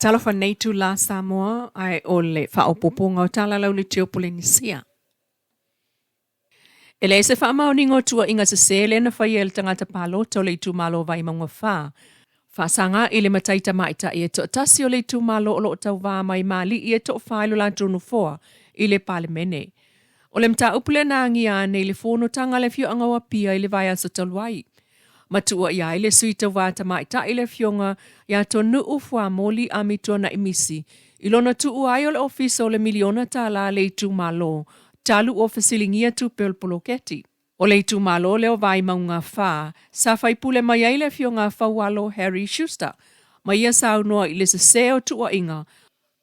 tala whanei tu la Samoa ai o le whaopoponga o tala lau le teo Polynesia. E le se whaamauningo tua inga se sele na whai el tangata palota o le tu malo vai maunga wha. Whaasanga i le mataita maita i e to tasi o le tu malo o lo tau wā mai mali i e to whailo la dronu foa i le palemene. O le mta upule na ngia nei le fono tanga le fio angawa pia i le vai aso taluai. Matua ia i le suita wata maita i le fionga ia to nu ufua moli a mitona imisi. Ilona tu uai o le ofisa o le miliona tala le tu malo. Talu o fasilingia tu pelpoloketi. O le tu malo leo vai maunga wha. Sa fai pule mai ai le fionga FOU Harry Schuster. Mai ia sa unua i le seo tua inga.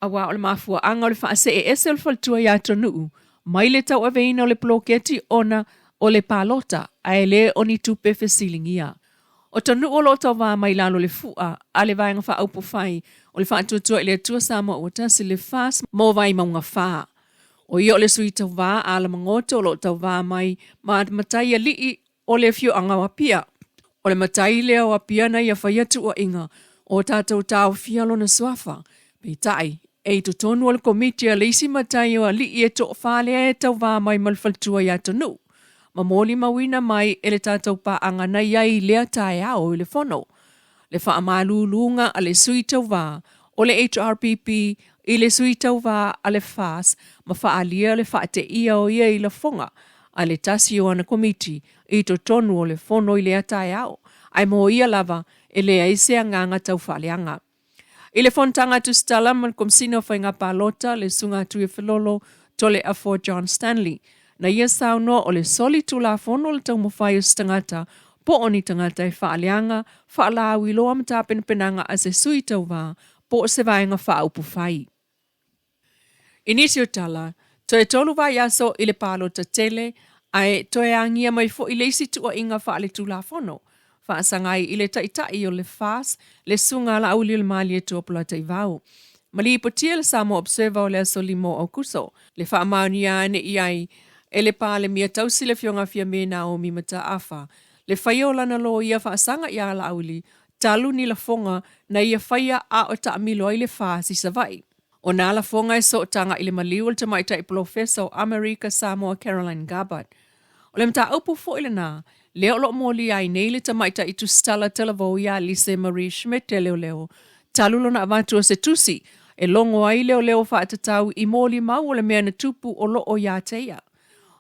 Awa o le mafua anga o le wha se e esel faltua ia to nu. Mai le tau aveina o le poloketi ona o le palota, ai le oni tupe fesilingia. O tonu o lo tau wā mai lalo le fua, a le vai ngā wha aupo whai, o le wha tuatua i le tua Samoa o tasi le fas mō vai maunga wha. O i o le sui tau wā, a la mangoto o lo tau wā mai, ma matai a lii o le fio angawa pia. O le matai leo a pia na ia whai atu o inga, o tātou tau fialo na swafa. Pei tai, e to tonu o le komiti a leisi matai o a lii e to whale e tau wā mai malfaltua ia tonu. Mamoli mawina mai ele tātou pa angana iai lea tae au i le fono. Le wha amalulunga a le sui tau wā, o le HRPP i le sui tau wā a le FAS, ma wha alia le wha te ia o ia i la fonga, a le tasi o ana komiti i to tonu o le fono i lea tae au, ai mo ia lava e le aisea nganga tau whaleanga. I le fontanga tu stala man komsino whainga palota le sunga tu e whelolo tole a for John Stanley, na ia sauno o le soli tu la fono le tau mawhai o stangata, po oni tangata e whaaleanga, whaalaau i loa mta penanga a se sui tau wā, po o se vaenga whaupu whai. Inisi o tala, to e tolu vai aso i le palo ta tele, ai to e angia mai fo i leisi tu o inga whaale tu la fono. Whaasangai i le taitai o le fas, le sunga la auli le mali e tuapula te vau. Mali ipotia le Samoa Observer o le aso limo o kuso, le whaamaunia ane iai, e le pāle mia tausi le fionga fia mena o mi mata afa. Le whaia lana lo ia whaasanga ia la auli, talu ni la fonga na ia whaia a o ta amilo ai le whaasi sa vai. O nā la fonga e so tanga i le maliu le tamaita i Professor America Samoa Caroline Gabbard. O le mta aupu fo ile nā, leo lo moli ai nei le tamaita i tu stala telavo ia Lise Marie Schmidt e leo. Talu lona avantua se tusi, e longo ai leo whaatatau i moli mau o le mea na tupu o lo o ia teia.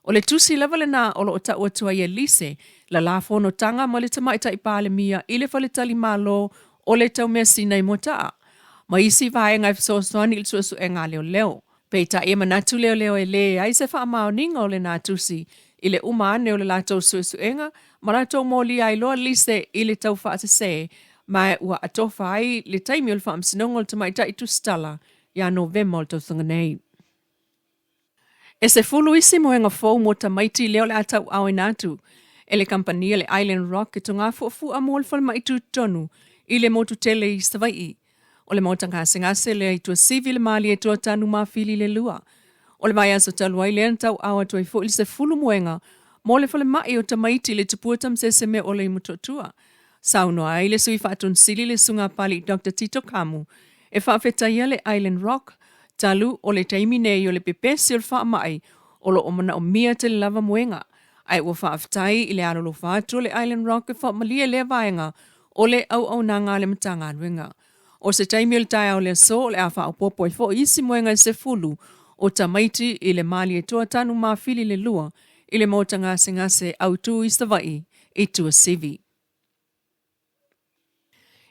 O le tusi lewa le nā o lo o ta uatua ia Lise, la fono tanga ma le tamaita i pāle mia i le whaletali malo o le tau mesi nei motaa. Ma isi vae ngai fisosoani il suasu e ngā leo. Peita e manatu leo e le ai se wha mao ninga o le nā tusi i le umane o le lātou suasu enga, ma lātou mōli ai loa Lise i le tau wha se mai ua atofa ai le taimi o le wha amsinongo le tamaita i tu stala ia November o le tauthanga nei. E se fulu isi mo enga FOU mo tamaiti leo le atau au inatu, e le kampania le Island Rock e to ngā fuafu a mo le falma i tu tonu i le motu tele i Savai. O le mautanga ngase le i tua sivi le mali e tua tanu mawhili le lua. O le mai aso talua i le antau au atu i fo i se fulu moenga, mo le fale mai o tamaiti le tupuatam se me o le imutotua. Sauno ai le sui whaatun sili le sunga pali Dr. Tito Kamu, e whaafetaia le Island Rock, talu o le taimi nei o le pepesi o le wha mai, o lo omana o mia te le lava moenga. Ai ua whaafetai i le alolo whaatu o le Island Rock e wha malia le vaenga o le au nanga le matanga nuenga. O se taimi o le tae o le so le a wha o popo i fo isi moenga i se fulu o tamaiti i le mali e toa tanu mawhili le lua i le mautanga ngase au tu i Savai i tua sivi.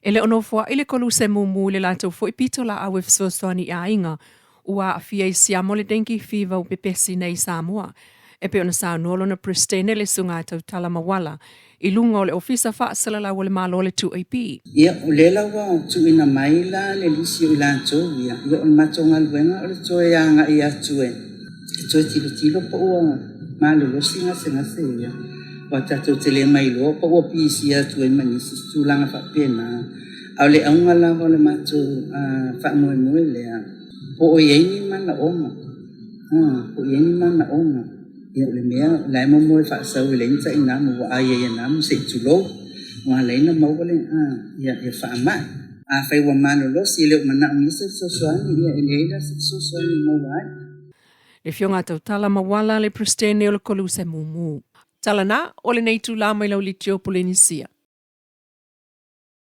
E le ono fua i le kolu se mumu le lato fo i pito la awe fisosoani a inga ua a fia i siamo le denki fiva u pepesi nei Samoa. E pe ona sa nolo na pristene le sunga tau tala mawala i lunga o le ofisa wha salala o le malo le 2AP. Ia o le lawa tu ina mai la le lisi o la tovia. Ia o le matonga luenga o le toe anga i atue. E toe tilo po ua malo lo singa se ia. Wa tatou tele mai lo po ua pisi atue manisi stulanga wha pena. Au le aunga lawa le mato wha moe lea. Po o yeini mana onga. Po yeini mana onga. Ia le mea lai mo mo fa sa le nta ina mo ai ia na mo se tulo wa le na mo le ia e fa ma fai wa malolosi le mana misa sosoani ia eleila sosoani mawai. Le fionga tau tala mawala le pristene o le kolu se mumu. Talana, o le nei tū la mai lau li tio Polinisia.